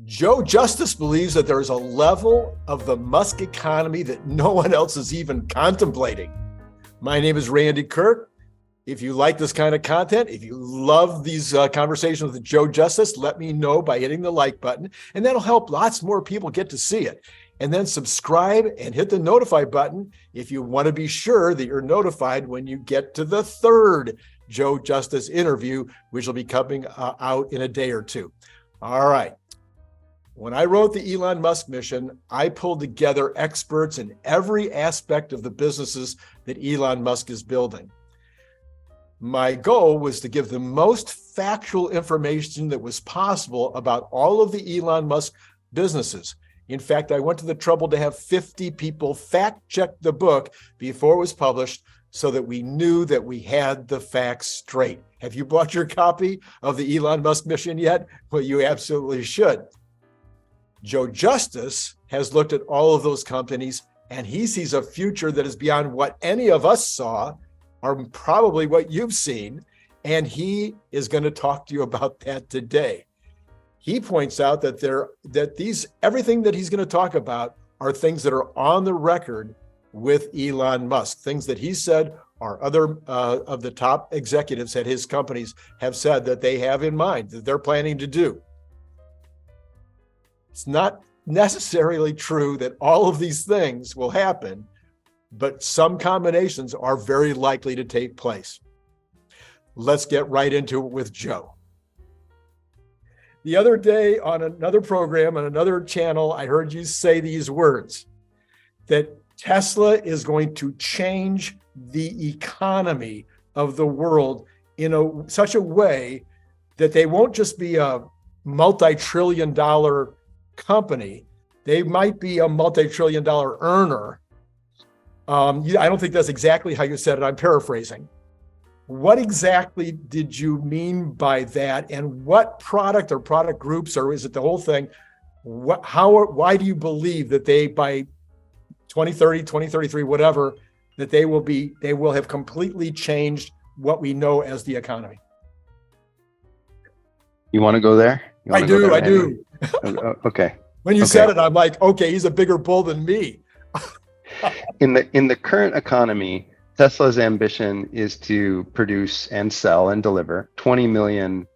Joe Justice believes that there is a level of the Musk economy that no one else is even contemplating. My name is Randy Kirk. If you like this kind of content, if you love these conversations with Joe Justice, let me know by hitting the like button, and that'll help lots more people get to see it. And then subscribe and hit the notify button if you want to be sure that you're notified when you get to the third Joe Justice interview, which will be coming out in a day or two. All right. When I wrote the Elon Musk mission, I pulled together experts in every aspect of the businesses that Elon Musk is building. My goal was to give the most factual information that was possible about all of the Elon Musk businesses. In fact, I went to the trouble to have 50 people fact check the book before it was published so that we knew that we had the facts straight. Have you bought your copy of the Elon Musk mission yet? Well, you absolutely should. Joe Justice has looked at all of those companies, and he sees a future that is beyond what any of us saw, or probably what you've seen, and he is going to talk to you about that today. He points out that everything that he's going to talk about are things that are on the record with Elon Musk, things that he said or other of the top executives at his companies have said that they have in mind, that they're planning to do. It's not necessarily true that all of these things will happen, but some combinations are very likely to take place. Let's get right into it with Joe. The other day on another program, on another channel, I heard you say these words, that Tesla is going to change the economy of the world in such a way that they won't just be a multi-trillion-dollar company, they might be a multi-trillion-dollar earner. I don't think that's exactly how you said it. I'm paraphrasing. What exactly did you mean by that? And what product or product groups, or is it the whole thing? Why do you believe that they, by 2030, 2033, whatever, that they will have completely changed what we know as the economy? You want to go there? I do. Okay. When you said it, I'm like, okay, he's a bigger bull than me. In the current economy, Tesla's ambition is to produce and sell and deliver 20 million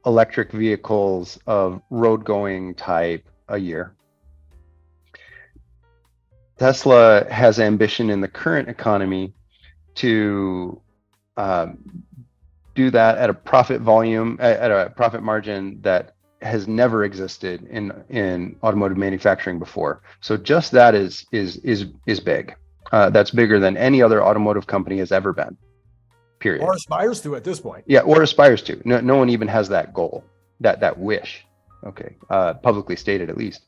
electric vehicles of road-going type a year. Tesla has ambition in the current economy to do that at a profit volume, at a profit margin that has never existed in automotive manufacturing before. So just that is big. That's bigger than any other automotive company has ever been. Period. Or aspires to at this point. Yeah, or aspires to. No one even has that goal, that wish. Okay, publicly stated at least.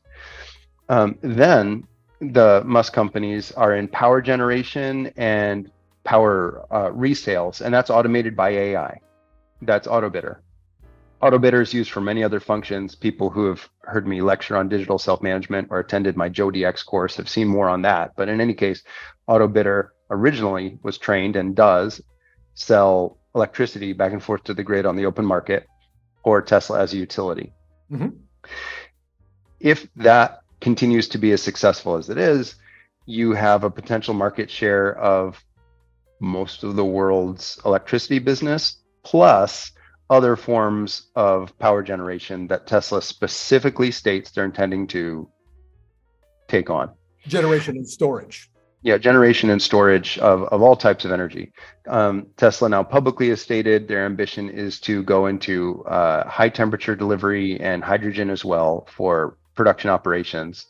Then the Musk companies are in power generation and power resales, and that's automated by AI. That's AutoBidder. AutoBidder is used for many other functions. People who have heard me lecture on digital self-management or attended my Joe DX course have seen more on that. But in any case, AutoBidder originally was trained and does sell electricity back and forth to the grid on the open market, or Tesla as a utility. Mm-hmm. If that continues to be as successful as it is, you have a potential market share of most of the world's electricity business, plus other forms of power generation that Tesla specifically states they're intending to take on. Generation and storage. Yeah, generation and storage of all types of energy. Tesla now publicly has stated their ambition is to go into high temperature delivery and hydrogen as well for production operations.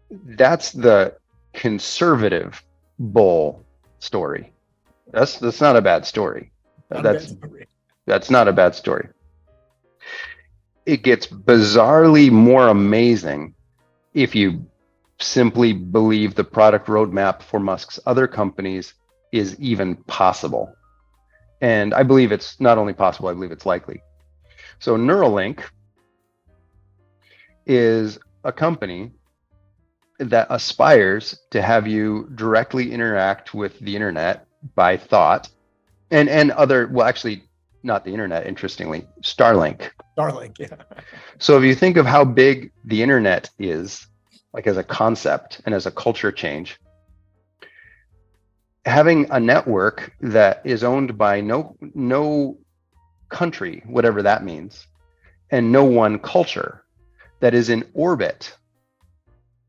That's the conservative bull story. That's not a bad story. That's not a bad story. It gets bizarrely more amazing if you simply believe the product roadmap for Musk's other companies is even possible. And I believe it's not only possible, I believe it's likely. So Neuralink is a company that aspires to have you directly interact with the internet by thought and other, well, actually not the internet, interestingly, Starlink. Starlink, yeah. So if you think of how big the internet is, like as a concept and as a culture change, having a network that is owned by no country, whatever that means, and no one culture, that is in orbit,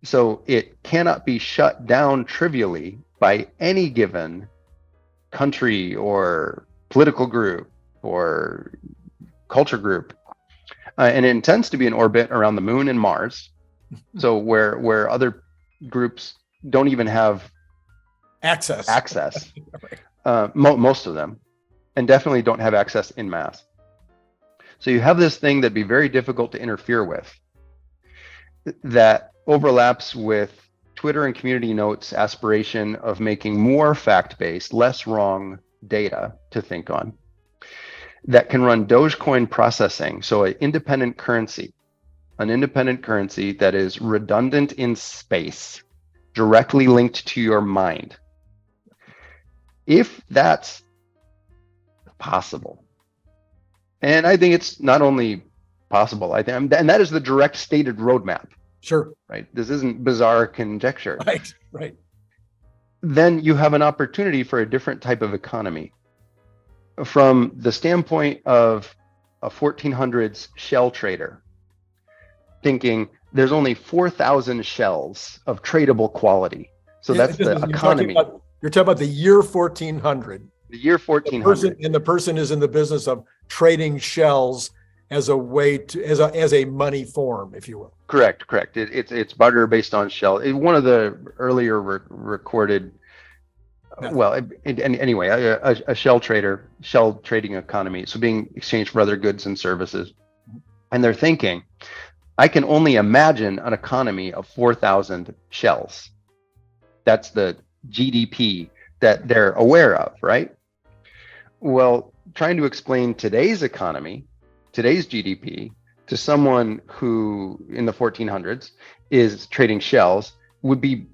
so it cannot be shut down trivially by any given country or political group or culture group, and it intends to be in orbit around the moon and Mars, so where other groups don't even have Access. Most of them, and definitely don't have access in mass. So you have this thing that'd be very difficult to interfere with, that overlaps with Twitter and Community Notes' aspiration of making more fact-based, less wrong data to think on, that can run Dogecoin processing, so an independent currency that is redundant in space, directly linked to your mind. If that's possible, and I think it's not only possible, I think, and that is the direct stated roadmap. Sure. Right. This isn't bizarre conjecture. Right. Then you have an opportunity for a different type of economy. From the standpoint of a 1400s shell trader, thinking there's only 4,000 shells of tradable quality. So that's the economy. You're talking about the year 1400. The year 1400. The person is in the business of trading shells as a way to, as a money form, if you will. Correct. It's barter based on shell. One of the earlier recorded, anyway, a shell trading economy, so being exchanged for other goods and services. And they're thinking, I can only imagine an economy of 4,000 shells. That's the GDP that they're aware of, right? Well, trying to explain today's economy, today's GDP, to someone who in the 1400s is trading shells would be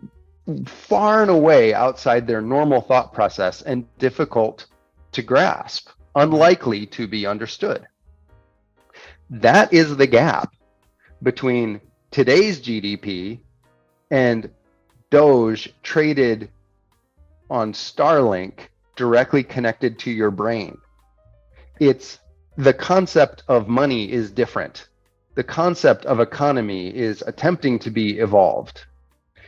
far and away outside their normal thought process and difficult to grasp, unlikely to be understood. That is the gap between today's GDP and Doge traded on Starlink directly connected to your brain. It's the concept of money is different. The concept of economy is attempting to be evolved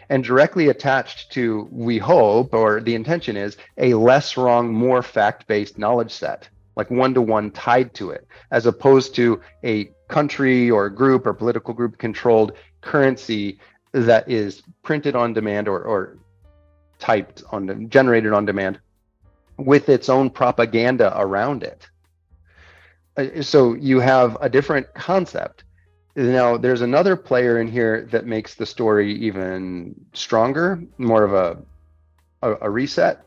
and directly attached to, we hope, or the intention is, a less wrong, more fact-based knowledge set, like one-to-one tied to it, as opposed to a country or group or political group controlled currency that is printed on demand or typed on, generated on demand with its own propaganda around it. So you have a different concept. Now, there's another player in here that makes the story even stronger, more of a reset.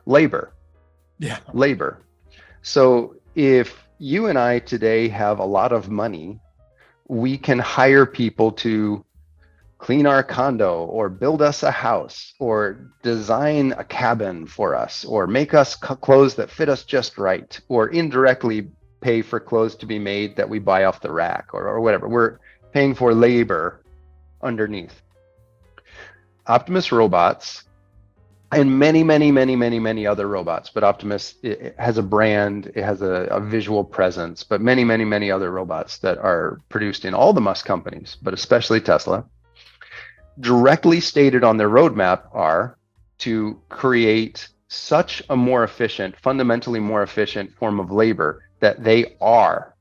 Labor. Yeah. Labor. So if you and I today have a lot of money, we can hire people to clean our condo or build us a house or design a cabin for us or make us clothes that fit us just right, or indirectly pay for clothes to be made that we buy off the rack or whatever. We're paying for labor underneath. Optimus robots and many other robots, but Optimus, it has a brand, it has a visual presence, but many other robots that are produced in all the Musk companies, but especially Tesla, directly stated on their roadmap are to create such a more efficient, fundamentally more efficient form of labor that they are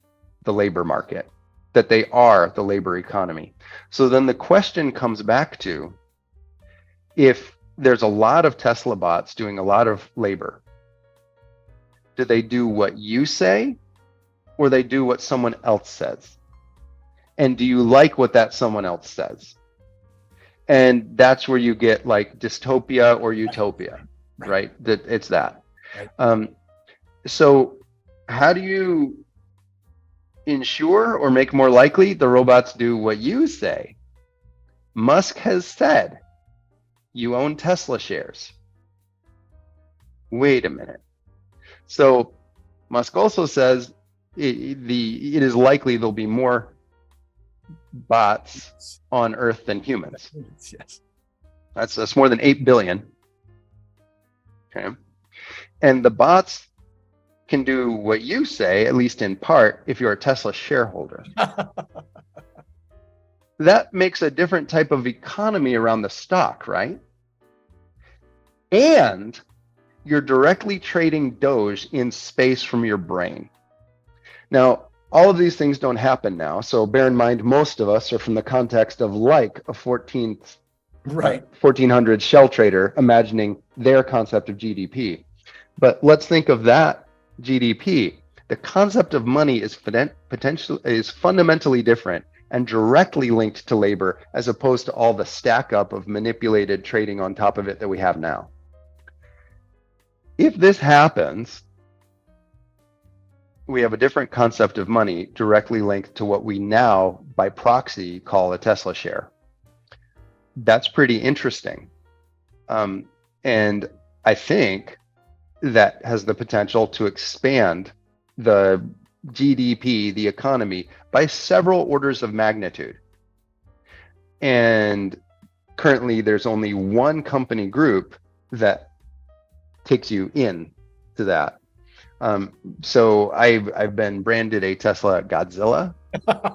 the labor market, that they are the labor economy. So then the question comes back to, if there's a lot of Tesla bots doing a lot of labor, do they do what you say or they do what someone else says? And do you like what that someone else says? And that's where you get like dystopia or utopia, right? That it's that. Right. So how do you ensure or make more likely the robots do what you say? Musk has said, you own Tesla shares. Wait a minute. So Musk also says it is likely there'll be more bots on Earth than humans. Yes. That's more than 8 billion. Okay. And the bots can do what you say, at least in part, if you're a Tesla shareholder. That makes a different type of economy around the stock, right? And you're directly trading Doge in space from your brain. Now, all of these things don't happen now. So bear in mind, most of us are from the context of like a 1400 shell trader imagining their concept of GDP. But let's think of that GDP. The concept of money is fundamentally different and directly linked to labor, as opposed to all the stack up of manipulated trading on top of it that we have now. If this happens, we have a different concept of money directly linked to what we now, by proxy, call a Tesla share. That's pretty interesting. And I think that has the potential to expand the GDP, the economy, by several orders of magnitude. And currently, there's only one company group that takes you in to that. So I've been branded a Tesla Godzilla,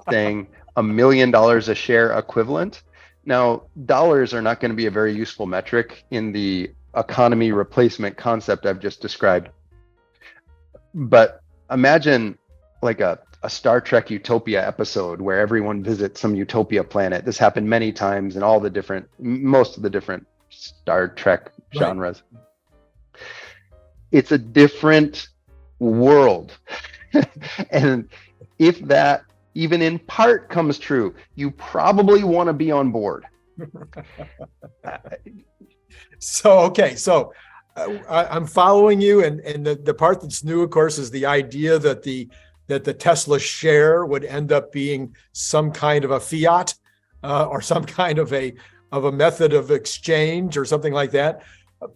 saying $1 million a share equivalent. Now, dollars are not going to be a very useful metric in the economy replacement concept I've just described. But imagine like a Star Trek Utopia episode where everyone visits some Utopia planet. This happened many times in most of the different Star Trek genres. Right. It's a different world. And if that even in part comes true, you probably want to be on board. So I'm following you, and the part that's new, of course, is the idea that the Tesla share would end up being some kind of a fiat or some kind of a method of exchange or something like that.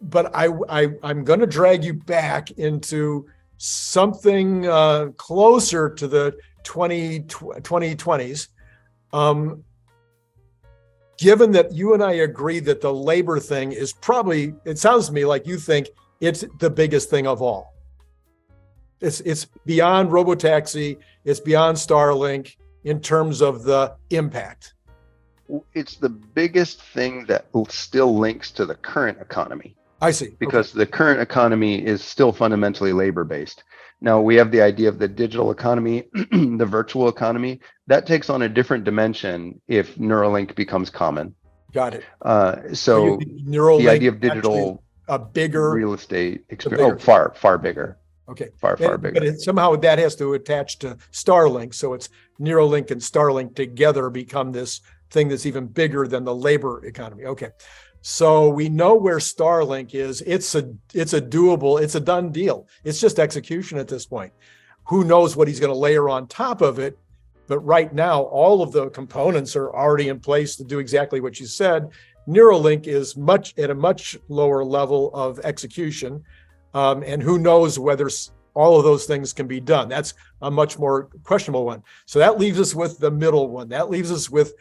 But I'm going to drag you back into something closer to the 2020s. Given that you and I agree that the labor thing is probably, it sounds to me like you think it's the biggest thing of all. It's beyond robotaxi, it's beyond Starlink in terms of the impact. It's the biggest thing that still links to the current economy. I see. Because the current economy is still fundamentally labor-based. Now, we have the idea of the digital economy, the virtual economy. That takes on a different dimension if Neuralink becomes common. Got it. So the idea of digital a bigger real estate experience, far bigger. Okay. Far bigger. But somehow that has to attach to Starlink. So it's Neuralink and Starlink together become this thing that's even bigger than the labor economy. Okay. So we know where Starlink is. It's a doable, it's a done deal. It's just execution at this point. Who knows what he's going to layer on top of it? But right now, all of the components are already in place to do exactly what you said. Neuralink is at a much lower level of execution. And who knows whether all of those things can be done. That's a much more questionable one. So that leaves us with the middle one. That leaves us with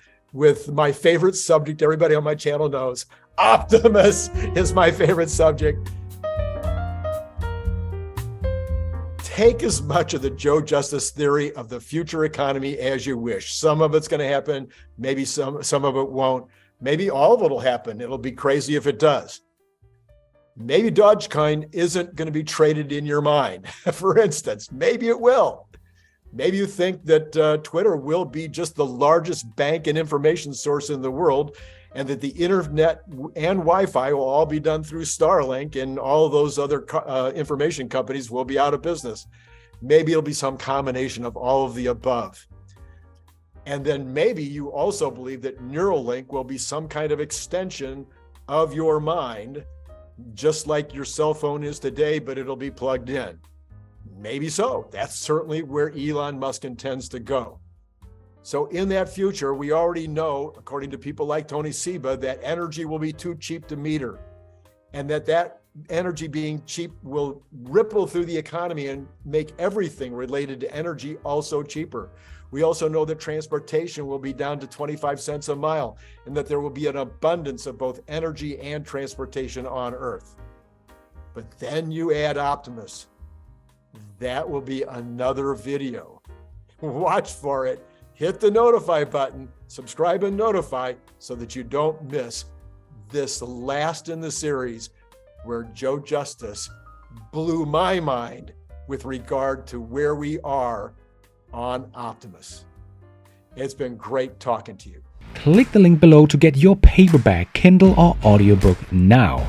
my favorite subject. Everybody on my channel knows Optimus is my favorite subject. Take as much of the Joe Justice theory of the future economy as you wish. Some of it's going to happen. Maybe some of it won't. Maybe all of it will happen. It'll be crazy if it does. Maybe Dogecoin isn't going to be traded in your mind. For instance, maybe it will. Maybe you think that Twitter will be just the largest bank and information source in the world, and that the internet and Wi-Fi will all be done through Starlink, and all of those other information companies will be out of business. Maybe it'll be some combination of all of the above. And then maybe you also believe that Neuralink will be some kind of extension of your mind, just like your cell phone is today, but it'll be plugged in. Maybe so. That's certainly where Elon Musk intends to go. So in that future, we already know, according to people like Tony Seba, that energy will be too cheap to meter, and that energy being cheap will ripple through the economy and make everything related to energy also cheaper. We also know that transportation will be down to 25 cents a mile and that there will be an abundance of both energy and transportation on Earth. But then you add Optimus. That will be another video. Watch for it. Hit the notify button, subscribe and notify so that you don't miss this last in the series where Joe Justice blew my mind with regard to where we are on Optimus. It's been great talking to you. Click the link below to get your paperback, Kindle, or audiobook now.